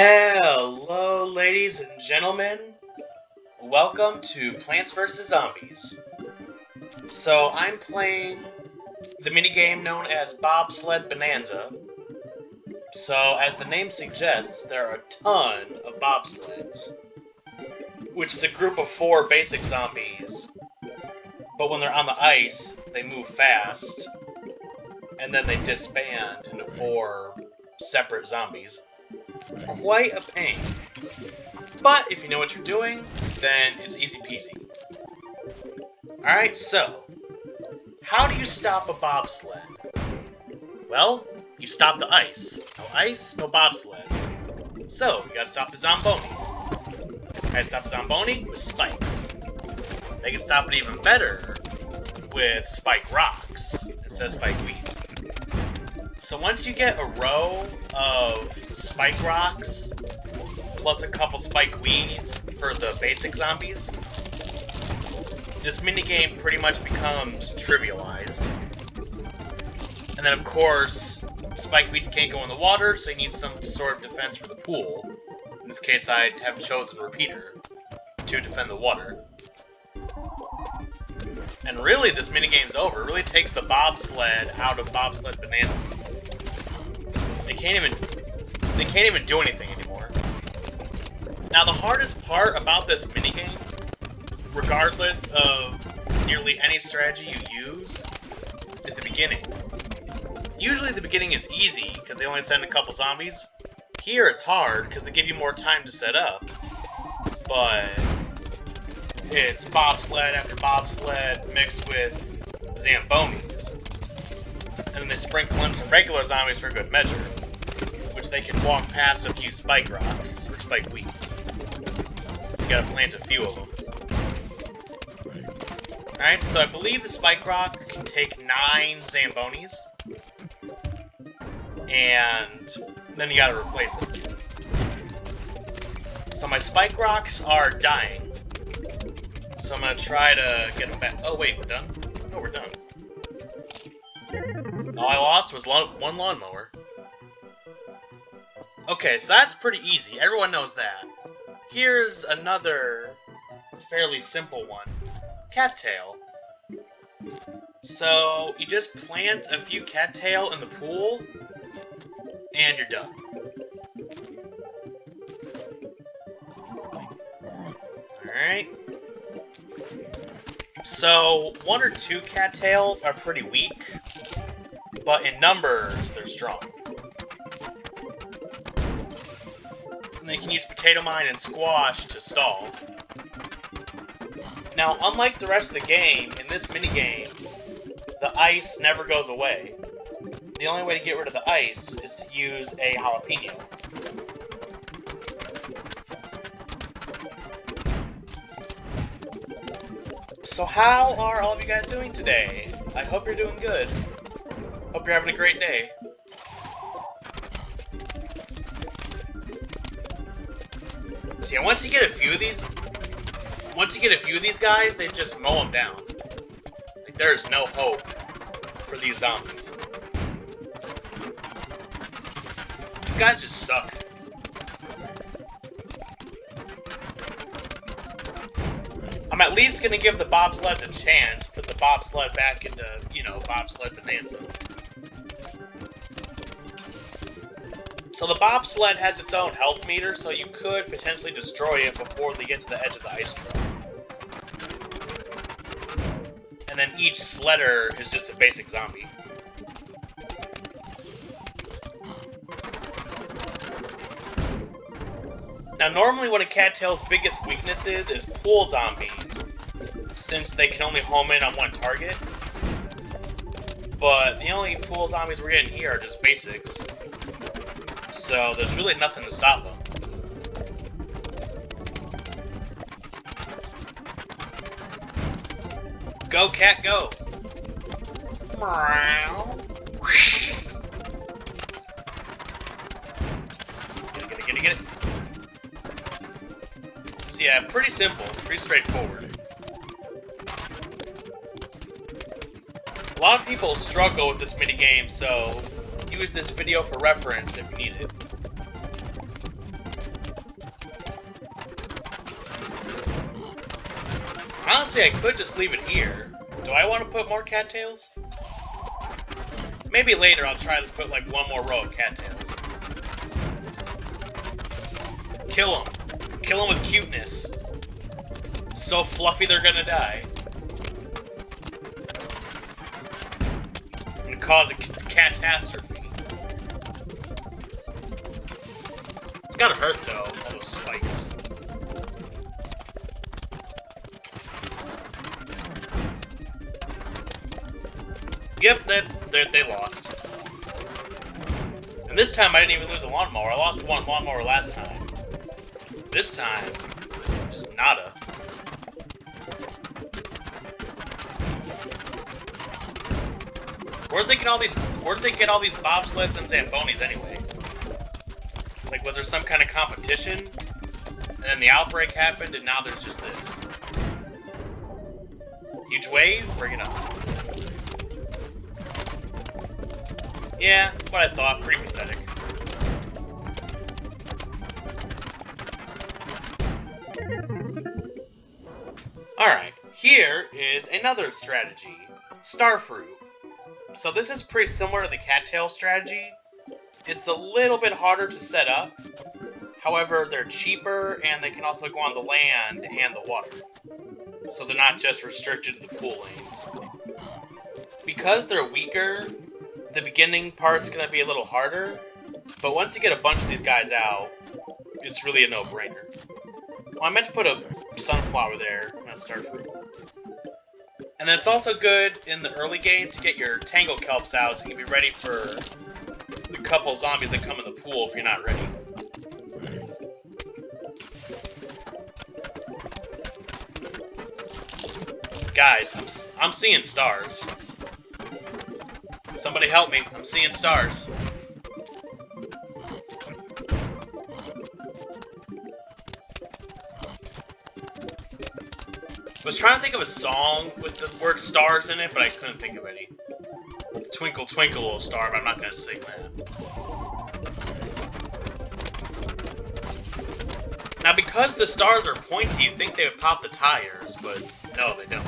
Hello, ladies and gentlemen. Welcome to Plants vs. Zombies. So, I'm playing the minigame known as Bobsled Bonanza. So, as the name suggests, there are a ton of bobsleds, which is a group of 4 basic zombies. But when they're on the ice, they move fast, and then they disband into 4 separate zombies. Quite a pain. But if you know what you're doing, then it's easy peasy. Alright, so, how do you stop a bobsled? Well, you stop the ice. No ice, no bobsleds. So, you gotta stop the zombonis. You gotta stop the zomboni with spikes. They can stop it even better with Spikerocks instead of spike weeds. So once you get a row of Spikerocks, plus a couple spike weeds for the basic zombies, this minigame pretty much becomes trivialized. And then of course, spike weeds can't go in the water, so you need some sort of defense for the pool. In this case, I have chosen Repeater to defend the water. And really, this minigame's over. It really takes the bobsled out of Bobsled Bonanza. They can't even do anything anymore. Now, the hardest part about this minigame, regardless of nearly any strategy you use, is the beginning. Usually the beginning is easy, because they only send a couple zombies. Here it's hard, because they give you more time to set up. But it's bobsled after bobsled mixed with zambonis. And then they sprinkle in some regular zombies for good measure, which they can walk past a few Spikerocks, or spike weeds. So you gotta plant a few of them. Alright, so I believe the Spikerock can take 9 zambonis, and then you gotta replace it. So my Spikerocks are dying. So I'm gonna try to get them back. Oh wait, we're done? No, we're done. All I lost was one lawnmower. Okay, so that's pretty easy. Everyone knows that. Here's another fairly simple one. Cattail. So, you just plant a few cattail in the pool, and you're done. Alright. So, 1 or 2 cattails are pretty weak, but in numbers, they're strong. And they can use potato mine and squash to stall. Now, unlike the rest of the game, in this minigame, the ice never goes away. The only way to get rid of the ice is to use a jalapeno. So how are all of you guys doing today? I hope you're doing good. Hope you're having a great day. So yeah, once you get a few of these guys, they just mow them down. Like, there's no hope for these zombies. These guys just suck. I'm at least gonna give the bobsleds a chance, put the bobsled back into, Bobsled Bonanza. So the bobsled has its own health meter, so you could potentially destroy it before they get to the edge of the ice drop. And then each sledder is just a basic zombie. Now, normally one of Cattail's biggest weaknesses is pool zombies, since they can only home in on one target. But the only pool zombies we're getting here are just basics, so there's really nothing to stop them. Go, cat, go! Get it. So yeah, pretty simple, pretty straightforward. A lot of people struggle with this minigame, so use this video for reference if you need it. Honestly, I could just leave it here. Do I want to put more cattails? Maybe later I'll try to put like one more row of cattails. Kill them. Kill them with cuteness. So fluffy they're gonna die. And cause a catastrophe. It's gotta hurt though, all those spikes. Yep, they lost. And this time I didn't even lose a lawnmower. I lost one lawnmower last time. This time, just nada. Where'd they get all these bobsleds and zambonis anyway? Like, was there some kind of competition? And then the outbreak happened, and now there's just this. Huge wave? Bring it on. Yeah, what I thought. Pretty pathetic. Alright, here is another strategy. Starfruit. So this is pretty similar to the Cattail strategy. It's a little bit harder to set up. However, they're cheaper, and they can also go on the land and the water. So they're not just restricted to the pool lanes. Because they're weaker, the beginning part's gonna be a little harder, but once you get a bunch of these guys out, it's really a no-brainer. Well, I meant to put a sunflower there, not Starfruit. And then it's also good in the early game to get your Tangle Kelps out so you can be ready for the couple zombies that come in the pool if you're not ready. Guys, I'm seeing stars. Somebody help me. I'm seeing stars. I was trying to think of a song with the word stars in it, but I couldn't think of any. Twinkle, twinkle, little star, but I'm not going to sing that. Now, because the stars are pointy, you'd think they would pop the tires, but no, they don't.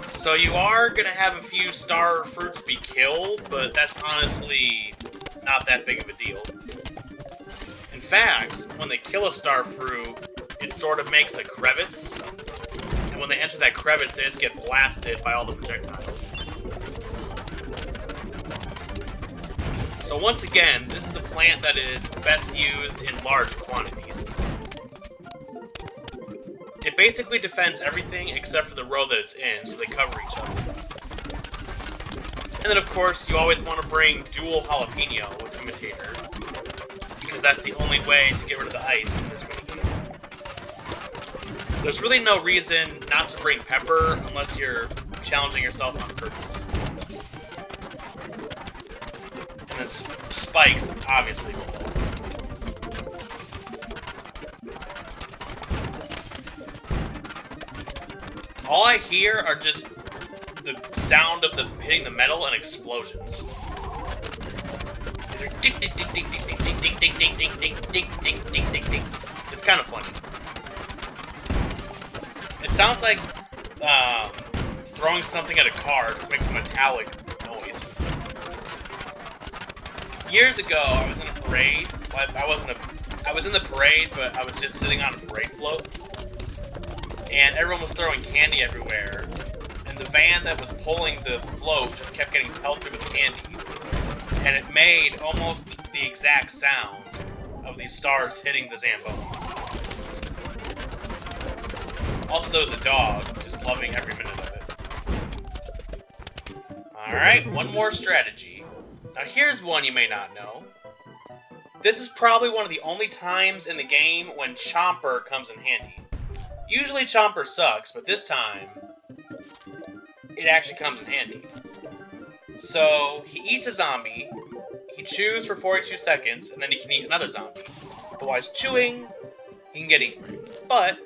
So you are going to have a few Starfruits be killed, but that's honestly not that big of a deal. In fact, when they kill a Starfruit, it sort of makes a crevice, and when they enter that crevice, they just get blasted by all the projectiles. So once again, this is a plant that is best used in large quantities. It basically defends everything except for the row that it's in, so they cover each other. And then of course, you always want to bring dual jalapeno with Imitator, because that's the only way to get rid of the ice in this minigame. There's really no reason not to bring pepper unless you're challenging yourself on purpose. And then spikes, obviously. All I hear are just the sound of them hitting the metal and explosions. These are ding ding ding ding ding ding ding ding ding ding ding ding ding ding ding ding. It's kind of funny. It sounds like throwing something at a car just makes a metallic noise. Years ago, I was in a parade. Well, I was in the parade, but I was just sitting on a parade float. And everyone was throwing candy everywhere. And the van that was pulling the float just kept getting pelted with candy. And it made almost the exact sound of these stars hitting the Zambonis. Also, there was a dog just loving every minute of it. Alright, one more strategy. Now here's one you may not know. This is probably one of the only times in the game when Chomper comes in handy. Usually Chomper sucks, but this time, it actually comes in handy. So, he eats a zombie, he chews for 42 seconds, and then he can eat another zombie. But while he's chewing, he can get eaten. But,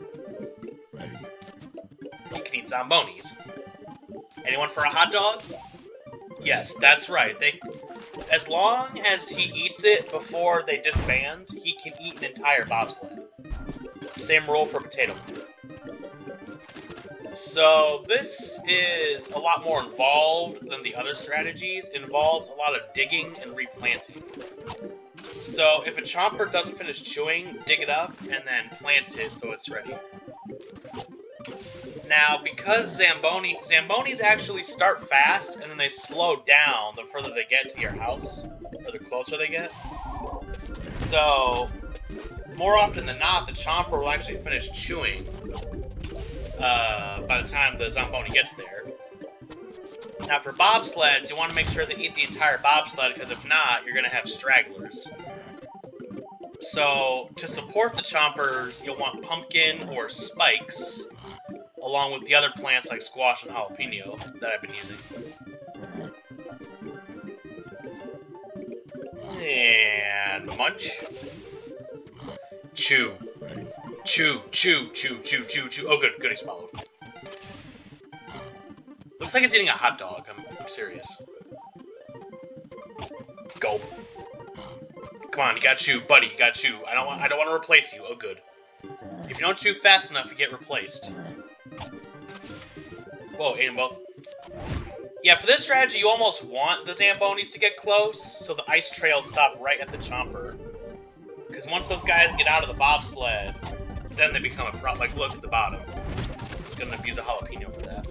he can eat zombonis. Anyone for a hot dog? Yes, that's right. As long as he eats it before they disband, he can eat an entire bobsled. Same rule for potato. So this is a lot more involved than the other strategies. It involves a lot of digging and replanting. So if a Chomper doesn't finish chewing, dig it up and then plant it so it's ready. Now, because Zambonis actually start fast and then they slow down the further they get to your house, or the closer they get. So, more often than not, the Chomper will actually finish chewing by the time the Zamboni gets there. Now, for bobsleds, you want to make sure they eat the entire bobsled, because if not, you're going to have stragglers. So, to support the Chompers, you'll want pumpkin or spikes, along with the other plants like squash and jalapeno that I've been using. And munch. Chew. Chew, chew, chew, chew, chew, chew. Oh, good, he swallowed. Looks like he's eating a hot dog. I'm serious. Gulp. Come on, you gotta chew, buddy. You gotta chew. I don't want to replace you. Oh, good. If you don't chew fast enough, you get replaced. Whoa, ate them both. Yeah, for this strategy, you almost want the Zambonis to get close, so the ice trails stop right at the Chomper. Because once those guys get out of the bobsled, then they become a problem. Like, look at the bottom. It's going to use a jalapeno for that.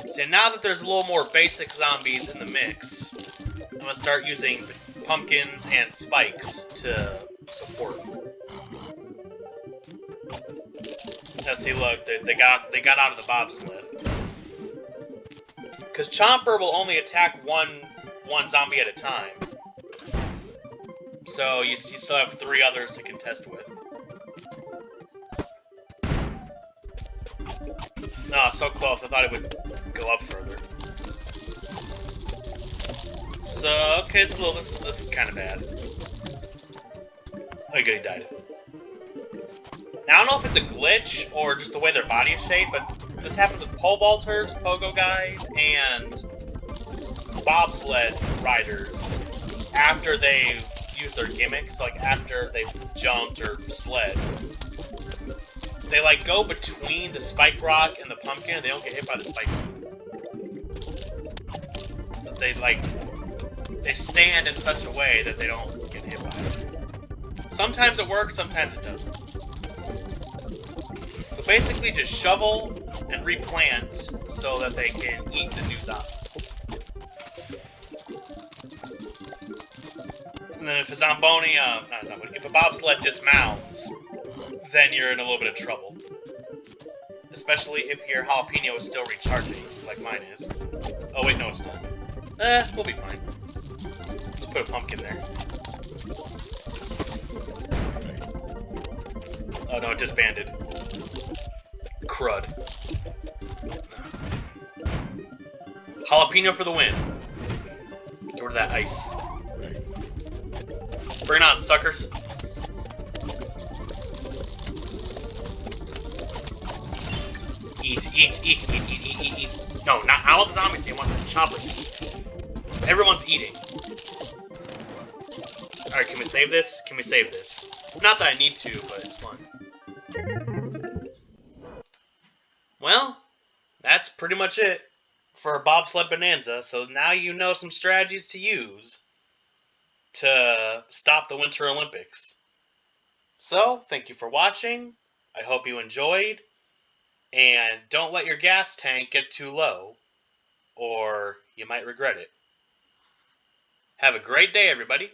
So now that there's a little more basic zombies in the mix, I'm going to start using pumpkins and spikes to support. Now see, look, they got out of the bobsled. Because Chomper will only attack one zombie at a time. So you still have 3 others to contest with. No, so close. I thought it would go up further. So, okay, so this is kind of bad. Oh, good, he died. Now, I don't know if it's a glitch or just the way their body is shaped, but this happens with pole vaulters, pogo guys, and bobsled riders after they've used their gimmicks, like after they've jumped or sled. They, like, go between the Spikerock and the pumpkin, and they don't get hit by the Spikerock. So they stand in such a way that they don't get hit by it. Sometimes it works, sometimes it doesn't. So basically just shovel and replant so that they can eat the new zombies. And then if a Zamboni, if a bobsled dismounts, then you're in a little bit of trouble. Especially if your jalapeno is still recharging, like mine is. Oh wait, no it's not. We'll be fine. Just put a pumpkin there. Oh no, it disbanded. Crud. Jalapeno for the win. Get rid of that ice. Bring it on, suckers. Eat, eat, eat, eat, eat, eat, eat, eat. No, not all the zombies. I want the choppers. Everyone's eating. Alright, can we save this? Can we save this? Not that I need to, but it's fun. Well, that's pretty much it for Bobsled Bonanza. So now you know some strategies to use to stop the Winter Olympics. So, thank you for watching. I hope you enjoyed. And don't let your gas tank get too low, or you might regret it. Have a great day, everybody.